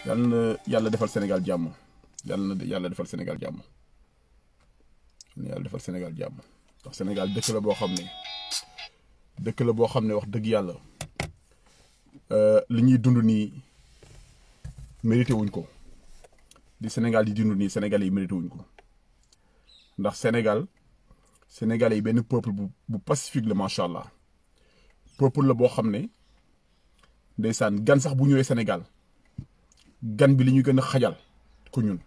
yàlla na yàlla defal Sénégal jàmm yàlla na yàlla defal Sénégal jàmm yàlla defal Sénégal jàmm ndax Sénégal dëkk la boo xam ne wax dëgg yàlla li ñuy dund nii mérité wuñ ko di Sénégal di dund nii Sénégalais yi mérité wuñ ko ndax Sénégalais yi benn peuple bu pacifique la macha allah peuple la boo xam ne ndeysaan gan sax bu ñëwee Sénégal gan bi li ñu gën a xajal ko ñun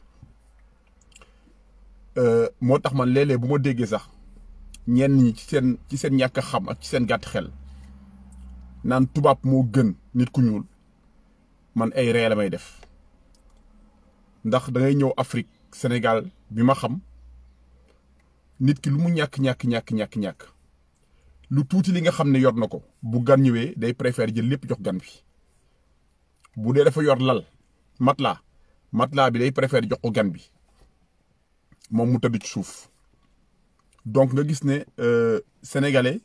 moo tax man léeg-léeg bu ma déggee sax ñenn ñi ci seen ñàkk a xam ak ci seen gàtt xel naan tubaab moo gën nit ku ñuul man ay ree la may def ndax da ngay ñëw Afrique Sénégal bi ma xam nit ki lu mu ñàkk lu tuuti li nga xam ne yor na ko bu gan ñëwee day préfère jël lépp jox gan bi bu dee dafa yor lal matelas bi day préfère jox ko gan bi moom mu tëdd ci suuf donc nga gis ne sénégalais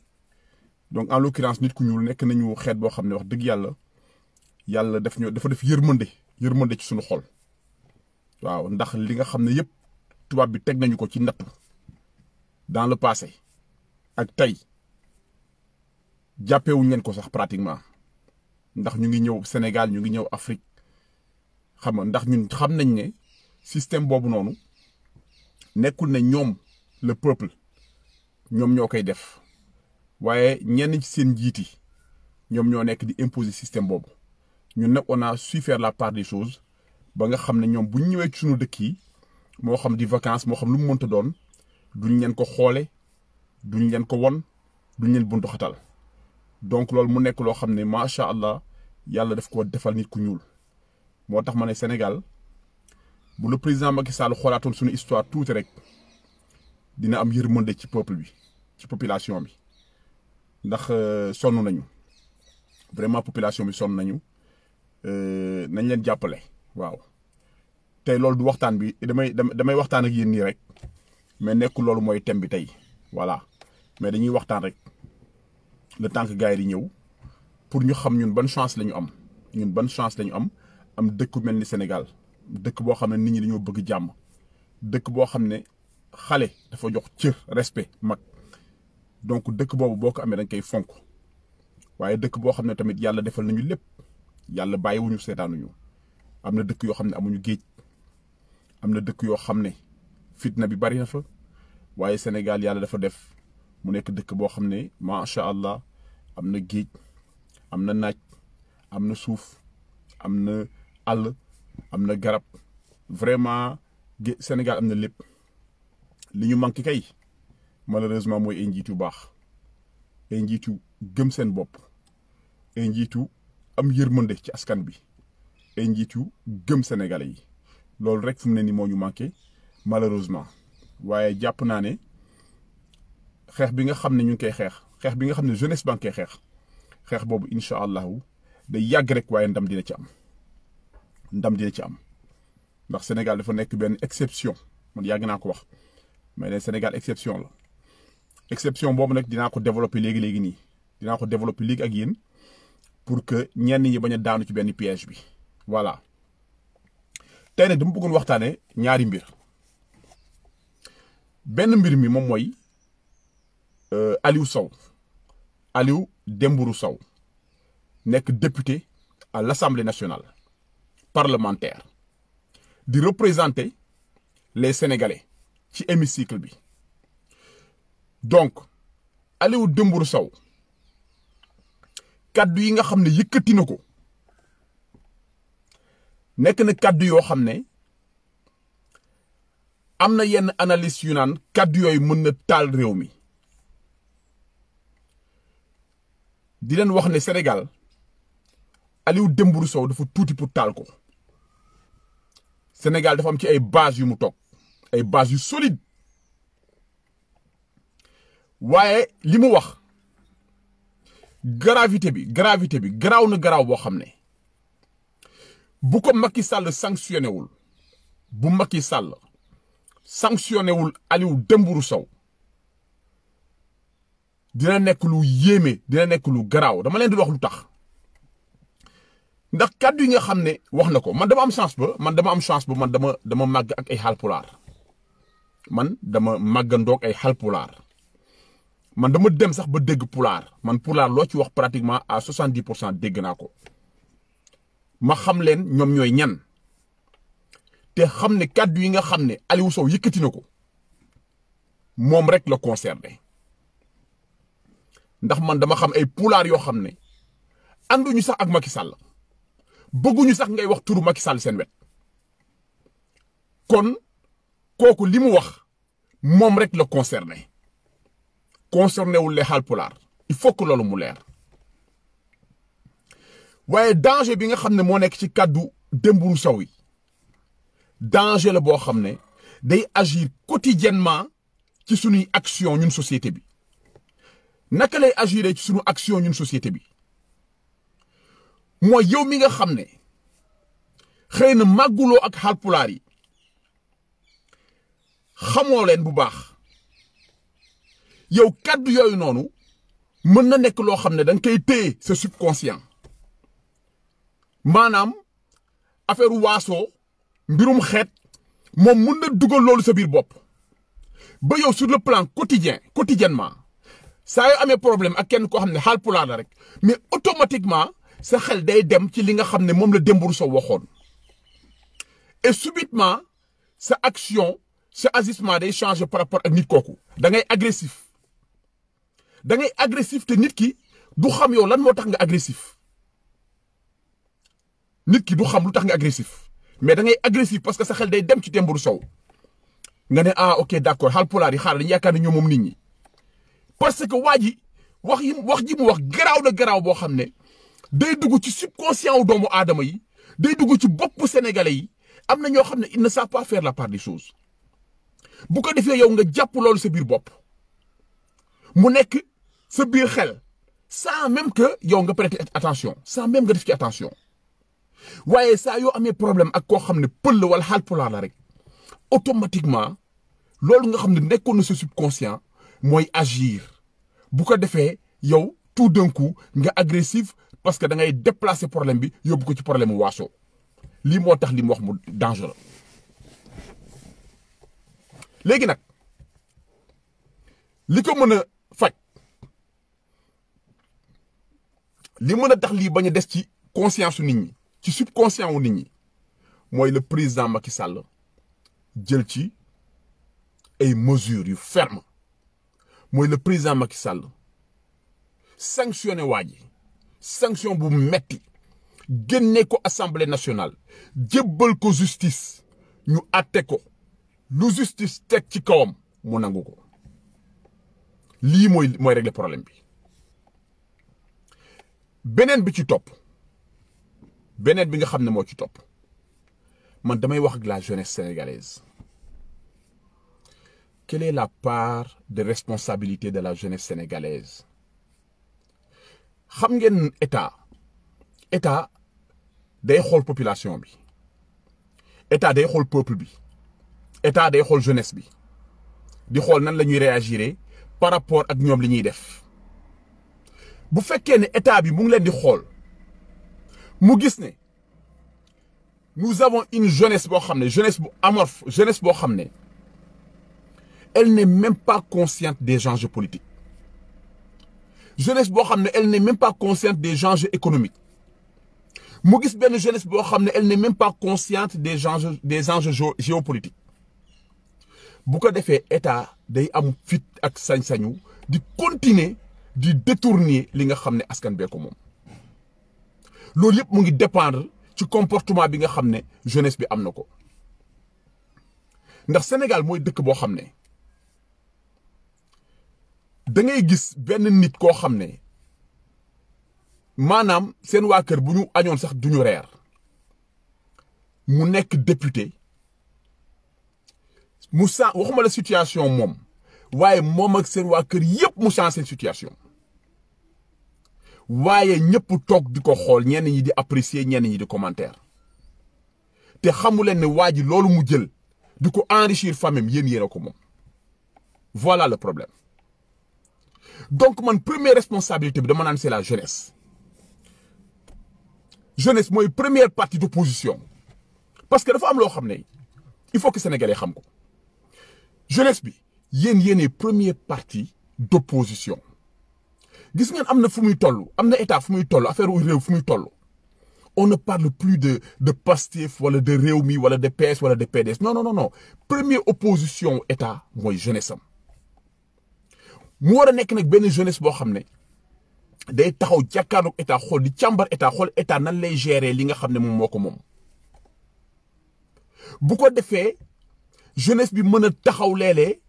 donc en l'occurrence nit ku ñuul nekk nañu xeet boo xam ne wax dëgg yàlla dafa def yërmande ci suñu xol waaw ndax li nga xam ne yëpp tubaab bi teg nañu ko ci nattu dans le passé ak tey jàppewuñ leen ko sax pratiquement ndax ñu ngi ñëw Sénégal ñu ngi ñëw Afrique xam nga ndax ñun xam nañ ne système boobu noonu nekkul ne ñoom le peuple ñoom ñoo koy def waaye ñenn ci seen njiiti ñoom ñoo nekk di imposer système boobu ñun nag on a su faire la part des choses ba nga xam ne ñoom bu ñu ñëwee ci suñu dëkk yi moo xam di vacances moo xam lu mu mënta doon duñ leen ko xoole duñ leen ko won duñ leen buntu xatal donc loolu mu nekk loo xam ne macha allah yàlla daf ko defal nit ku ñuul moo tax ma ne Sénégal bu le président Macky Sall xoolaatoon suñu histoire tuuti rek dina am yërmande ci peuple bi ci population bi ndax sonn nañu vraiment population bi sonn nañu nañ leen jàppale waaw tey loolu du waxtaan bi damay waxtaan ak yéen nii rek mais nekkul loolu mooy thème bi tey voilà mais dañuy waxtaan rek le temps que gars yi di ñëw pour ñu xam ñun ban chance la ñu am dëkk mel ni Sénégal dëkk boo xam ne nit ñi dañoo bëgg jàmm dëkk boo xam ne xale dafa jox cër respect mag donc dëkk boobu boo ko amee dañ koy fonk waaye dëkk boo xam ne tamit yàlla defal nañu lépp yàlla bàyyiwuñu seetaanuñu am na dëkk yoo xam ne amuñu géej am na dëkk yoo xam ne fitna bi bari na fa waaye Sénégal yàlla dafa def mu nekk dëkk boo xam ne macha allah am na géej am na naaj am na suuf am na àll am na garab vraiment Sénégal am na lépp li ñu manqué kay malheureusement mooy ay njiit yu baax ay njiit yu gëm seen bopp ay njiit yu am yërmande ci askan bi ay njiit yu gëm Sénégalais yi loolu rek fu mu ne nii moo ñu manqué malheureusement waaye jàpp naa ne xeex bi nga xam ne ñu ngi koy xeex bi nga xam ne jeunesse ba nga koy xeex boobu incha allahu day yàgg rek waaye ndam dina ci am ndax Sénégal dafa nekk benn exception man yàgg naa ko wax mais ne Sénégal exception la exception boobu nag dinaa ko développer léegi nii dinaa ko développer léegi ak yéen pour que ñenn ñi bañ a daanu ci benn piège bi voilà tey nag dama bëggoon waxtaane ñaari mbir benn mbir mi moom mooy Aliou Dembourou Sow nekk député à l'Assemblée nationale parlementaire di représenter les Sénégalais ci hémicycle bi donc Aliou Dembourou Sow kaddu yi nga xam ne yëkkati na ko nekk na kaddu yoo xam ne am na yenn analyse yu naan kaddu yooyu mën na taal réew mi di leen wax ne Sénégal Aliou Dembourou Sow dafa tuuti pour taal ko Sénégal dafa am ci ay base yu mu toog ay base yu solide waaye li mu wax gravité bi garaaw na garaaw boo xam ne bu ko Macky Sall sanctionné wul bu Macky Sall sanctionné wul Aliou Dembourou Sow dina nekk lu yéeme dina nekk lu garaaw dama leen di wax lu tax ndax kàddu yi nga xam ne wax na ko man dama am chance ba man dama màgg ak ay Haalpulaar man dama màggandoog ay Haalpulaar man dama dem sax ba dégg pulaar man pulaar loo ci wax pratiquement à 70% dégg naa ko ma xam leen ñoom ñooy ñan te xam ne kàddu yi nga xam ne Aliou Sow yëkkati na ko moom rek la concerné ndax man dama xam ay pulaar yoo xam ne ànduñu sax ak Macky Sall bëgguñu sax ngay wax turu Macky Sall seen wet kon kooku li mu wax moom rek la concerné wul les Haalpulaar il faut que loolu mu leer waaye danger bi nga xam ne moo nekk ci kàddu Dembourou Sow yi danger la boo xam ne day agir quotidiennement ci sunuy action ñun société bi naka lay agir ci sunu action ñun société bi mooy yow mi nga xam ne xëy na màgguloo ak Haalpulaar yi xamoo leen bu baax yow kàddu yooyu noonu mën na nekk loo xam ne da nga koy téye sa subconscient maanaam affaire waasoo mbirum xeet moom mën na dugal loolu sa biir bopp ba yow sur le plan quotidiennement saa yoo amee problème ak kenn koo xam ne Haalpulaar la rek mais automatiquement sa xel day dem ci li nga xam ne moom la Dembourou Sow waxoon et subitement sa action sa agissement day changer par rapport ak nit kooku da ngay agressif te nit ki du xam yow lan moo tax nga agressif nit ki du xam lu tax nga agressif mais da ngay agressif parce que sa xel day dem ci Dembourou Sow nga ne ah ok d'accord Haalpulaar yi xaaral dañu yaakaar ne ñoom moom nit ñi parce que waa ji wax ji mu wax garaaw na garaaw boo xam ne day dugg ci subconscient wu doomu aadama yi day dugg ci bopp sénégalais yi am na ñoo xam ne il ne savent pas faire la part des choses bu ko defee yow nga jàpp loolu sa biir bopp mu nekk sa biir xel sans même que yow nga prêter attention sans même nga def ci attention waaye saa yoo amee problème ak koo xam ne pël la wala Haalpulaar la rek automatiquement loolu nga xam ne nekkoon na sa subconscient mooy agir bu ko defee yow tout d'un coup nga agressif parce que da ngay déplacer problème bi yóbbu ko ci problème mu waaso lii moo tax li mu wax mu dangereux léegi nag li ko mën a faj li mën a tax lii bañ a des ci conscience su nit ñi ci subconscient wu nit ñi mooy le président Macky Sall jël ci ay mesures yu ferme mooy le président Macky Sall sanctionné waa ji sanction bu metti génne ko assemblée nationale jébbal ko justice ñu àtte ko lu justice teg ci kawam mu nangu ko lii mooy régler problème bi beneen bi ci topp beneen bi nga xam ne moo ci topp man damay wax ak la jeunesse sénégalaise quelle est la part de responsabilité de la jeunesse sénégalaise xam ngeen état day xool population bi état day xool peuple bi état day xool jeunesse bi di xool nan la ñuy réagir par rapport ak ñoom li ñuy def bu fekkee ne état bi mu ngi leen di xool mu gis ne nous avons une jeunesse boo xam ne jeunesse bu amorphe jeunesse boo xam ne elle n'est même pas consciente des enjeux politiques jeunesse boo xam ne elle n'est même pas consciente des enjeux économiques mu gis benn jeunesse boo xam ne elle n'est même pas consciente des enjeux géopolitiques bu ko defee état day am fit ak sañ-sañu di continuer di détourner li nga xam ne askan bee ko moom loolu yëpp mu ngi dépendre ci comportement bi nga xam ne jeunesse bi am na ko ndax Sénégal mooy dëkk boo xam ne da ngay gis benn nit koo xam ne maanaam seen waa kër bu ñu añoon sax duñu reer mu nekk député mu waxuma la situation moom waaye moom ak seen waa kër yëpp mu changé seen situation waaye ñëpp toog di ko xool ñenn ñi di apprécier ñenn ñi di commentaire te xamu leen ne waa ji loolu mu jël di ko enrichir famille yéen a ko moom voilà le problème donc man première responsabilité bi dama naan c'est la jeunesse jeunesse mooy première partie d'opposition parce que dafa am loo xam ne il faut que sénégalais xam ko jeunesse bi yéenee première partie d'opposition gis ngeen am na fu muy toll am na état fu muy toll affaire réew fu muy toll on ne parle plus de Pastef wala de Rewmi wala de PS wala de PDS non première opposition état mooy jeunesse am mu war a nekk nag benn jeunesse boo xam ne day taxaw jàkkaarloog état xool di càmbar état xool état nan lay gérer li nga xam ne moom moo ko moom bu ko defee jeunesse bi mën a taxaw léeg-léeg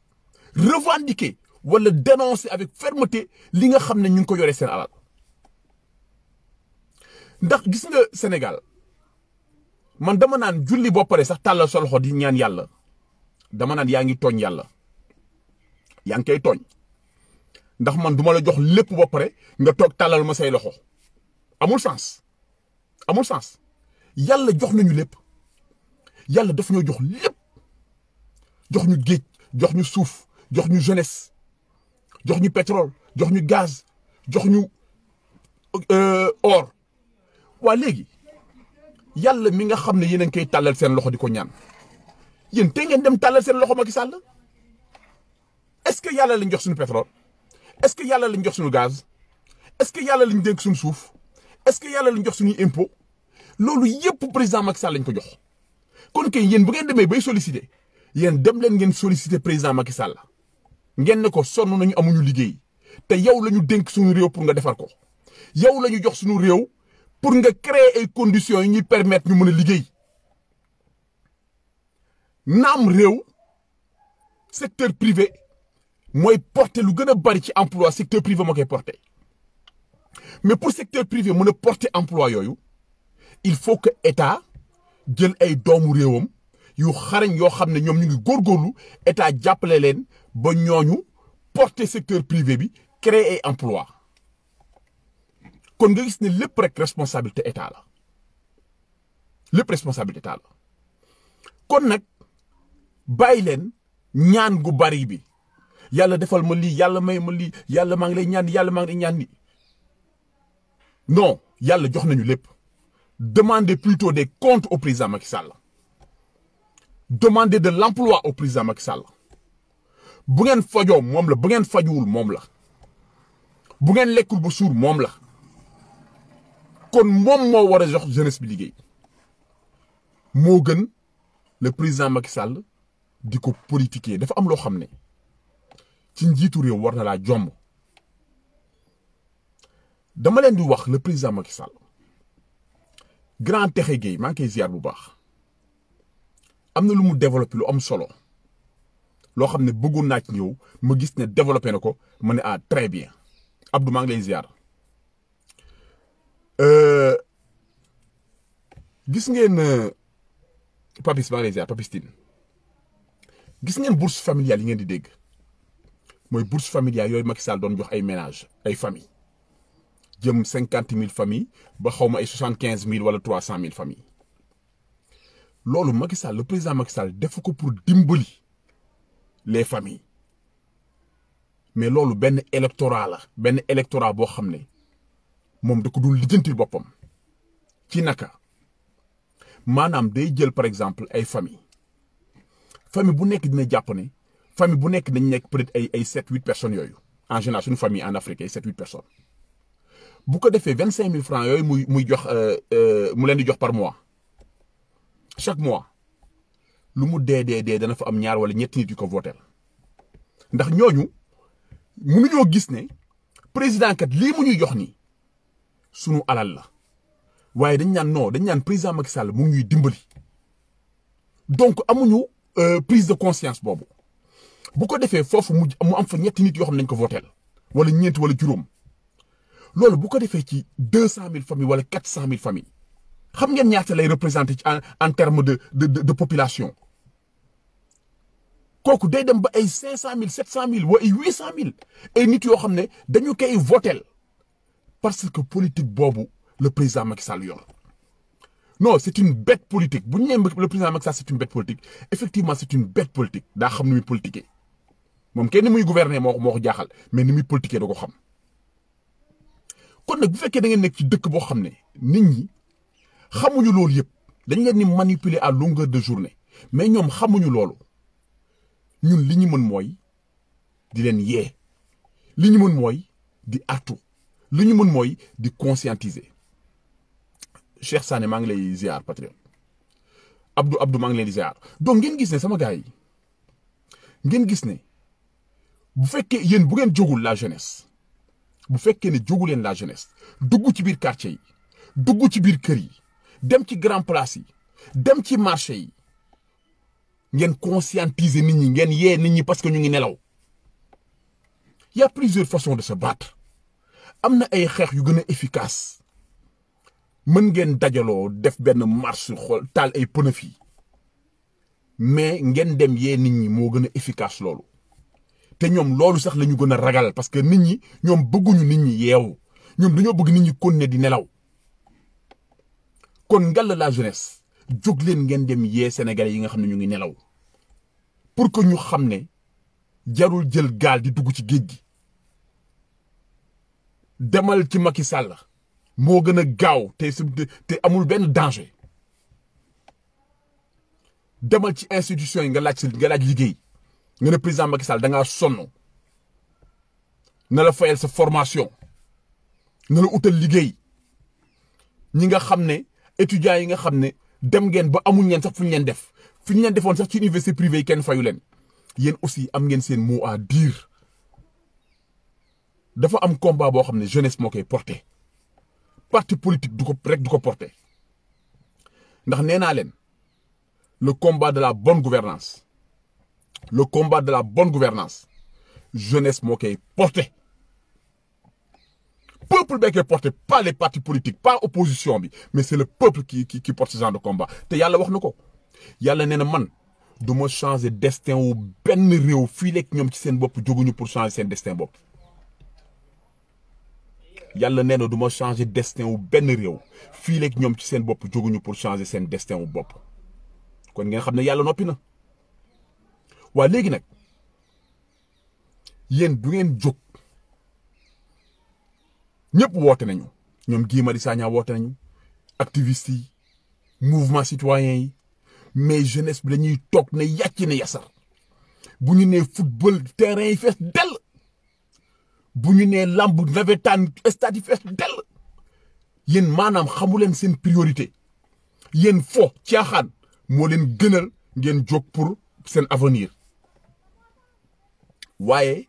revendiquer wala dénoncer avec fermeté li nga xam ne ñu ngi ko yore seen alal ndax gis nga Sénégal man dama naan julli boo pare sax tàllal sa loxo di ñaan yàlla dama naan yaa ngi tooñ yàlla yaa ngi koy tooñ ndax man duma la jox lépp ba pare nga toog tàllal ma say loxo amul sens yàlla jox nañu lépp yàlla daf ñoo jox lépp jox ñu géej jox ñu suuf jox ñu jeunesse jox ñu pétrole jox ñu gaz jox ñu or waa léegi yàlla mi nga xam ne yéen a ngi koy tàllal seen loxo di ko ñaan yéen te ngeen dem tàllal seen loxo Macky Sall est-ce que yàlla lañ jox suñu pétrole est-ce que yàlla lañ jox suñu gaz est-ce que yàlla lañ dénk suñu suuf est-ce que yàlla lañ jox suñuy impôt loolu yëpp président Macky Sall lañ ko jox kon kay yéen bu ngeen demee bay solliciter yéen dem leen ngeen solliciter président Macky Sall ngeen ne ko sonn nañu amuñu liggéey te yow la ñu dénk suñu réew pour nga defar ko yow la ñu jox suñu réew pour nga créer ay conditions yi ñuy permettre ñu mën a liggéey naam réew secteur privé mooy porter lu gën a bari ci emploi secteur privé moo koy porter mais pour secteur privé mën a porter emploi yooyu il faut que état jël ay doomu réewam yu xarañ yoo xam ne ñoom ñu ngi góorgóorlu état jàppale leen ba ñooñu porter secteur privé bi créer ay emploi kon nga gis ne lépp rek responsabilité état la lépp responsabilité état la kon nag bàyyi leen ñaan gu bari bi yàlla defal ma lii yàlla may ma lii yàlla maa ngi lay ñaan yàlla maa ngi lay ñaan ni non yàlla jox nañu lépp demandez plutôt des comptes au président Macky Sall demandez de l'emploi au président Macky Sall bu ngeen fajoo moom la bu ngeen fajuwul moom la bu ngeen lekkul ba suur moom la kon moom moo war a jox jeunesse bi liggéey moo gën le président Macky Sall di ko politiquer dafa am loo xam ne ci njiitu réew war na laa jomb dama leen di wax le président Macky Sall grand Texe Gueye maa ngi koy ziar bu baax am na lu mu développé lu am solo loo xam ne bëggoon naa ci ñëw ma gis ne développé na ko ma ne ah très bien Abdou maa ngi lay ziar gis ngeen Papis maa ngi lay ziar Papis Tine gis ngeen bourse familiale yi ngeen di dégg mooy bourse familiale yooyu Macky Sall doon jox ay ménage ay famille jëm 50 000 familles ba xaw ma ay 75 000 wala 300 000 familles loolu Macky Sall le président Macky Sall def ko pour dimbali les familles mais loolu benn électorat boo xam ne moom da ko dul lijjantil boppam ci naka maanaam day jël par exemple ay famille bu nekk dina jàpp ne famille bu nekk dañ nekk peut-être ay 7-8 personnes yooyu en général suñu famille en Afrique ay 7-8 personnes bu ko defee 25 000 francs yooyu muy jox mu leen di jox par mois chaque mois lu mu dee dana fa am ñaar wala ñetti nit yu ko voter ndax ñooñu mënuñoo gis ne président kat lii mu ñuy jox nii sunu alal la waaye dañ naan président Macky Sall mu ngi ñuy dimbali donc amuñu prise de conscience boobu bu ko defee foofu mu am fa ñetti nit yoo xam ne nañ ko voter wala ñeent wala juróom loolu bu ko defee ci 200 000 familles wala 400 000 familles xam ngeen ñaata lay représenter ci en terme de population kooku day dem ba ay 500 000 700 000 wa ay 800 000 ay nit yoo xam ne dañu koy voter parce que politique boobu le président Macky Sall yor non c'est une bête politique bu ñu nee le président Macky Sall c'est une bête politique effectivement c'est une bête politique daa xam ni muy politiquer moom kenn ni muy gouverner moo ko jaaxal mais ni muy politiquer da ko xam kon nag bu fekkee da ngeen nekk ci dëkk boo xam ne nit ñi xamuñu loolu yëpp dañ leen ni manipuler à longueur de journée mais ñoom xamuñu loolu ñun li ñu mën mooy di leen yee li ñu mën mooy di artu li ñu mën mooy di conscientiser Cheikh Sané maa ngi lay ziar patriote Abdou maa ngi leen di ziar donc ngeen gis ne sama gars yi ngeen gis ne bu fekkee yéen bu ngeen jógul la jeunesse bu fekkee ne jógu leen la jeunesse dugg ci biir quartier yi dugg ci biir kër yi dem ci grand place yi dem ci marché yi ngeen conscientiser nit ñi ngeen yee nit ñi parce que ñu ngi nelaw y a plusieurs façons de se battre am na ay xeex yu gën a efficace mën ngeen dajaloo def benn marche xool taal ay pneu fii mais ngeen dem yee nit ñi moo gën a efficace loolu te ñoom loolu sax la ñu gën a ragal parce que nit ñi ñoom bëgguñu nit ñi yeewu ñoom dañoo bëgg nit ñi continuer di nelaw kon ngal la jeunesse jóg leen ngeen dem yee sénégalais yi nga xam ne ñu ngi nelaw pour que ñu xam ne jarul jël gaal di dugg ci géej gi demal ci Macky Sall moo gën a gaaw te amul benn danger demal ci institution yi nga laaj liggéey nga ne président Macky Sall da ngaa sonn na la fayal sa formation na la utal liggéey ñi nga xam ne étudiants yi nga xam ne dem ngeen ba amuñ leen sax fu ñu leen def fi ñu leen defoon sax ci université privée yi kenn fayu leen yéen aussi am ngeen seen mot à dire dafa am combat boo xam ne jeunesse moo koy porté parti politique du ko porté ndax nee naa leen le combat de la bonne gouvernance jeunesse moo koy porté peuple bee koy porté pas les partis politiques pas opposition bi mais c'est le peuple qui porte ce genre de combat te yàlla wax na ko yàlla nee na man du ma changer destin wu benn réew fii lekk ñoom ci seen bopp jóguñu pour changer seen destin bopp yàlla nee na du ma changer destin wu benn réew fii lekk ñoom ci seen bopp jóguñu pour changer seen destin wu bopp kon ngeen xam ne yàlla noppi na waa léegi nag yéen du ngeen jóg ñëpp woote nañu ñoom Guy Marius Sagna woote nañu activistes yi mouvement citoyen yi mais jeunesse bi dañuy toog ne yàcc ne yasar bu ñu nee football terrain yi fees dell bu ñu nee lamb navétane stade yi fees dell yéen maanaam xamu leen seen priorité yéen fo caaxaan moo leen gënal ngeen jóg pour seen avenir waaye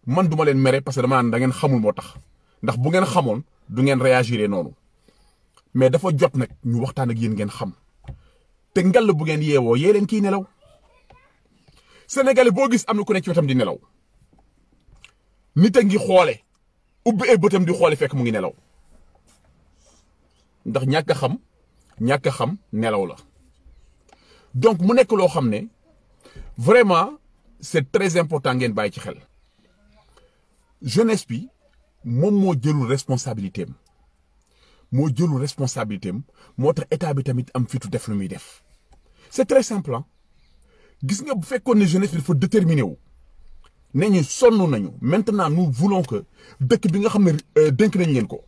man duma leen mere parce que dama naan da ngeen xamul moo tax ndax bu ngeen xamoon du ngeen réagir noonu mais dafa jot nag ñu waxtaan ak yéen ngeen xam te ngal bu ngeen yeewoo yee leen kii nelaw sénégalais boo gis am na ku nekk ci wetam di nelaw nit a ngi xoole ubbi ay bëtam di xoole fekk mu ngi nelaw ndax ñàkk a xam nelaw la donc mu nekk loo xam ne vraiment c'est très important ngeen bàyyi ci xel jeunesse bi moom moo jëlul responsabilité am moo tax état bi tamit am fitu def lu muy def c'est très simple gis nga bu fekkoon ne jeunesse bi dafa déterminé wu ne ñu sonn nañu maintenant nous voulons que dëkk bi nga xam ne dénk nañ leen ko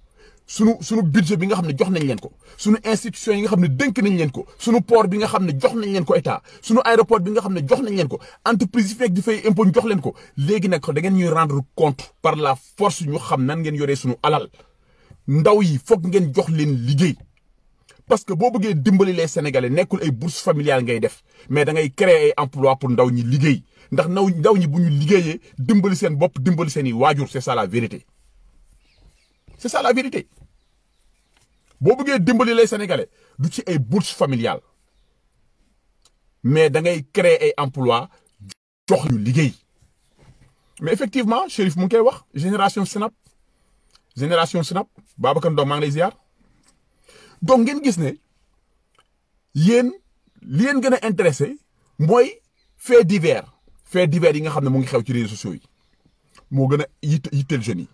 sunu budget bi nga xam ne jox nañ leen ko sunu institution yi nga xam ne dénk nañ leen ko sunu port bi nga xam ne jox nañ leen ko état sunu aéroport bi nga xam ne jox nañ leen ko entreprise yi fekk di fay impôt ñu jox leen ko léegi nag da ngeen ñuy rendre compte par la force ñu xam nan ngeen yoree sunu alal ndaw yi foog ngeen jox leen liggéey parce que boo bëggee dimbali les sénégalais nekkul ay bourse familiale ngay def mais da ngay créer ay emploi pour ndaw ñi liggéey ndax ndaw ñi bu ñu liggéeyee dimbali seen bopp dimbali seen i waajur c'est ça la vérité boo bëggee dimbali les sénégalais du ci ay bourse familiale mais da ngay créer ay emploi jox ñu liggéey mais effectivement Chérif mu ngi koy wax génération Snap Babacar Ndong maa ngi lay ziar donc ngeen gis ne yéen li leen gën a intéressé mooy fait divers yi nga xam ne mu ngi xew ci réseaux sociaux yi moo gën a yitteel jeunes yi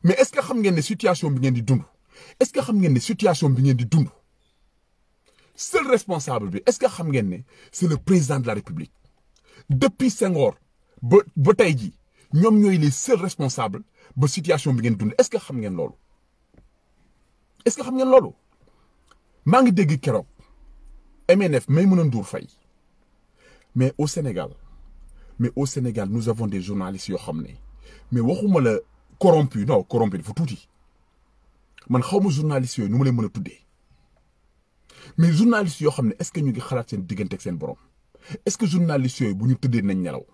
mais est-ce que xam ngeen ne situation bi ngeen di dund seul responsable bi est-ce que xam ngeen ne c'est le président de la République depuis Senghor ba tey ji ñoom ñooy les seuls responsables ba situation bi ngeen dund est-ce que xam ngeen loolu maa ngi dégg keroog MNF Maïmouna Ndour Faye mais au Sénégal nous avons des journalistes yoo xam ne mais waxuma la corrompu non corrompu dafa tuuti man xaw ma journalistes yooyu nu ma leen mën a tuddee mais journalistes yoo xam ne est-ce que ñu ngi xalaat seen diggante ak seen borom est-ce que journalistes yooyu bu ñu tëddee nañ nelaw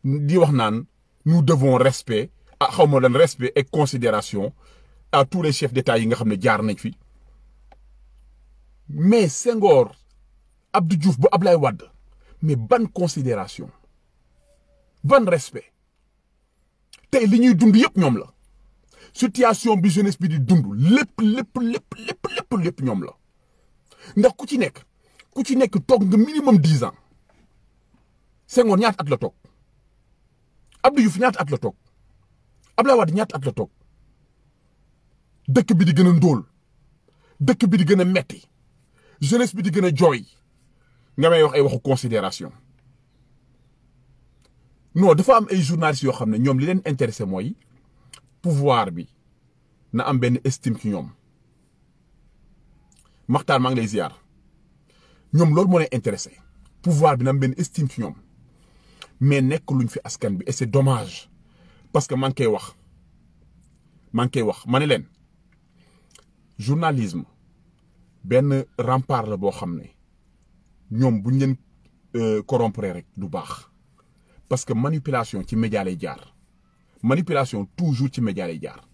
di wax naan nous devons respect xaw ma lan respect et considération à tous les chefs d'État yi nga xam ne jaar nañ fi mais Senghor Abdou Diouf ba Ablaye Wade mais ban considération ban respect tey li ñuy dund yëpp ñoom la situation bi jeunesse bi di dund lépp ñoom la ndax ku ci nekk toog nga minimum 10 ans Senghor ñaata at la toog Abdou Diouf ñaata at la toog Ablaye Wade ñaata at la toog dëkk bi di gën a ndóol dëkk bi di gën a metti jeunesse bi di gën a jooy nga may wax ay waxu considération non dafa am ay journalistes yoo xam ne ñoom li leen intéressé mooy pouvoir bi na am benn estime ci ñoom Maxtaar maa ngi lay ziar ñoom loolu moo leen intéressé pouvoir bi na am benn estime ci ñoom mais nekk luñ fi askan bi et c'est dommage parce que maa ngi koy wax ma ne leen journalisme benn rempart la boo xam ne ñoom buñ leen corrompre rek du baax parce que manipulation ci média lay jaar manipulation toujours ci média lay jaar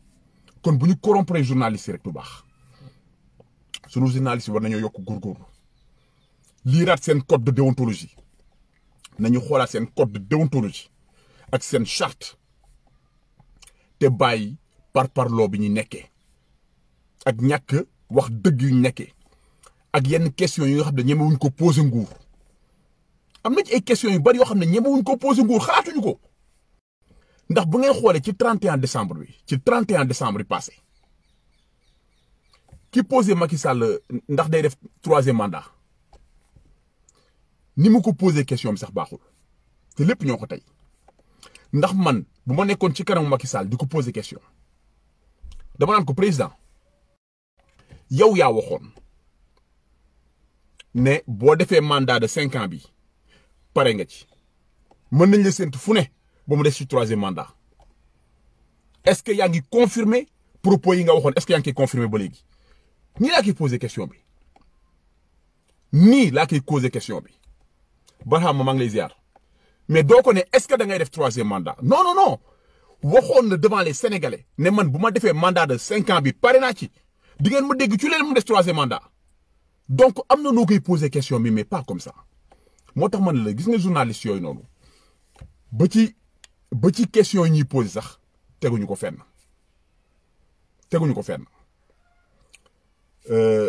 kon bu ñu corrompre journaliste rek du baax sunu journaliste war nañoo yokk góorgóorlu liiraat seen code de déontologie nañu xoolaat seen code de déontologie ak seen charte te bàyyi parparloo bi ñu nekkee ak ñàkk wax dëgg yu ñu nekkee ak yenn question yi nga xam ne ñemewuñ ko poser nguur am na ci ay questions yu bari yoo xam ne ñemewuñ ko poser nguur xalaatuñu ko ndax bu ngeen xoolee ci 31 décembre bi passé ki posé Macky Sall ndax day def 3e mandat ni mu ko posé question bi sax baaxul te lépp ñoo ko tey ndax man bu ma nekkoon ci kanamu Macky Sall di ko posé question dama naan ko président yow yaa waxoon ne boo defee mandat de 5 ans bi pare nga ci mën nañ la séntu fu ne ba mu des ci 3e mandat est-ce que yaa ngi confirmer propos yi nga waxoon est-ce que yaa ngi koy confirmer ba léegi nii laa koy posé question bi Barham maa ngi lay ziar mais doo ko ne est-ce que da ngay def 3e mandat non waxoon na devant les Sénégalais ne man bu ma defee mandat de 5 ans bi pare naa ci di ngeen ma dégg ci leen mu des 3e mandat donc am na noo koy posé question bi mais pas comme ça moo tax man la gis nga journaliste yooyu noonu ba ci question yi ñuy posé sax teguñu ko fenn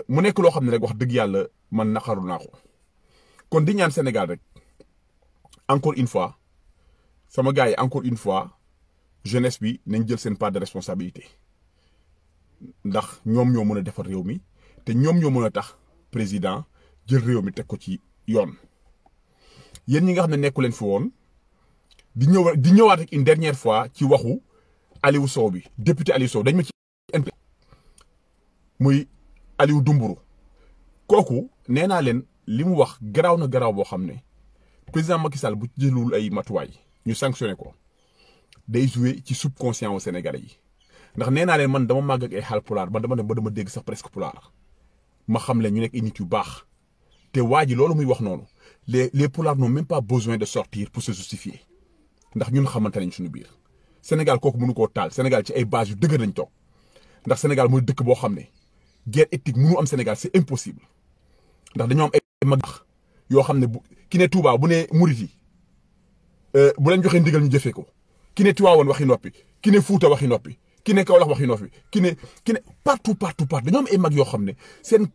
mu nekk loo xam ne rek wax dëgg yàlla man naqaru naa ko kon di ñaan Sénégal rek encore une fois sama gars yi encore une fois jeunesse bi nañ jël seen part de responsabilité ndax ñoom ñoo mën a defar réew mi te ñoom ñoo mën a tax président jël réew mi teg ko ci yoon yéen ñi nga xam ne nekku leen fi woon di ñëwaat rek une dernière fois ci waxu Aliou Sow bi député Aliou Sow dañ ma ci muy Aliou Dumburu kooku nee naa leen li mu wax garaaw na garaaw boo xam ne président Macky Sall bu jëlul ay matuwaay ñu sanctionné ko day jouer ci subconscient au Sénégalais yi ndax nee naa leen man dama màgg ak ay Haalpulaar man dama dégg sax presque pulaar ma xam leen ñu nekk ay nit yu baax te waa ji loolu muy wax noonu les pulaar n'ont même pas besoin de sortir pour se justifier ndax ñun xamante nañ suñu biir Sénégal kooku mënu koo taal Sénégal ci ay base yu dëgër lañ toog ndax Sénégal mooy dëkk boo xam ne guerre ethnique mënu am Sénégal c'est impossible ndax dañoo am ay mag yoo xam ne ki ne Touba bu ne murit yi bu leen joxee ndigal ñu jëfee ko ki ne Tiwaawoon waxi noppi ki ne Fuuta waxi noppi ki ne Kaolack waxi noppi ki ne partout dañoo am ay mag yoo xam ne seen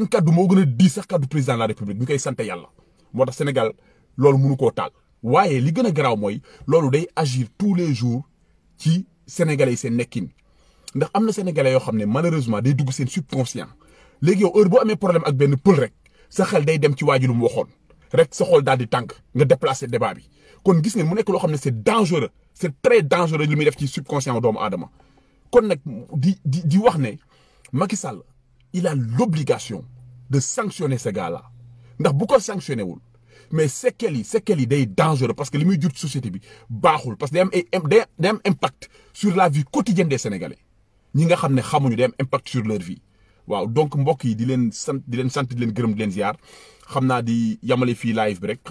kaddu moo gën a diis sax kaddu président de la république ñu koy sant yàlla moo tax Sénégal loolu mënu koo taal waaye li gën a garaaw mooy loolu day agir tous les jours ci sénégalais yi seen nekkin ndax am na sénégalais yoo xam ne malheureusement day dugg seen subconscient léegi yow heure boo amee problème ak benn pël rek sa xel day dem ci waa ji lu mu waxoon rek sa xol daal di tànk nga déplacer débat bi kon gis ngeen mu nekk loo xam ne c'est dangereux c'est très dangereux li muy def ci subconscient doomu aadama kon nag di wax ne Macky Sall il a l'obligation de sanctionner ces gars-là ndax bu ko sanctionné wul mais séquelles yi day dangereux parce que li muy jur ci société bi baaxul parce que day am impact sur la vie quotidienne des Sénégalais ñi nga xam ne xamuñu day am impact sur leur vie. waaw donc mbokk yi di leen sant di leen gërëm di leen ziar xam naa di yamale fii live bi rek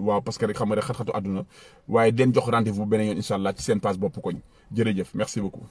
waaw parce que rek xam nga rek xat-xatu àdduna waaye di leen jox rendez-vous beneen yoon incha allah ci seen page Bopp Koñ jërëjëf merci beaucoup.